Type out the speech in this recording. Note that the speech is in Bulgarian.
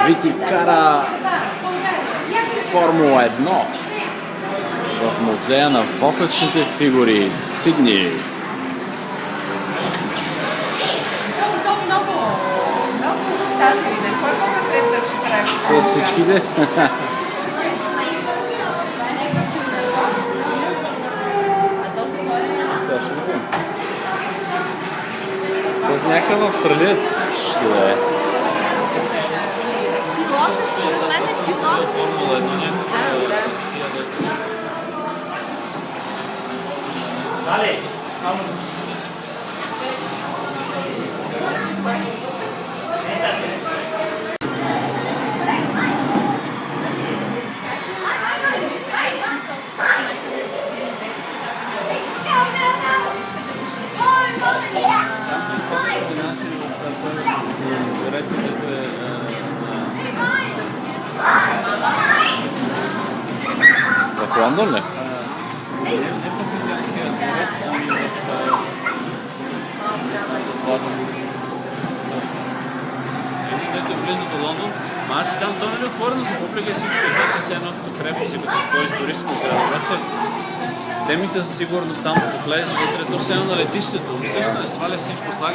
Вити кара Формула 1 в музея на восъчните фигури Сидни. С всичките? Този някакъв австралиец ще да е. Формула 1 Дали! В Лондон ли? Не по християнския дворец, ами дето влиза до Лондон. Значи там то не е отворено за публика и всичко е с едно подкрепа си като по-историческо град. Обаче системите за сигурност там, за да влезеш вътре, то все на летището. Също не сваля всичко, слага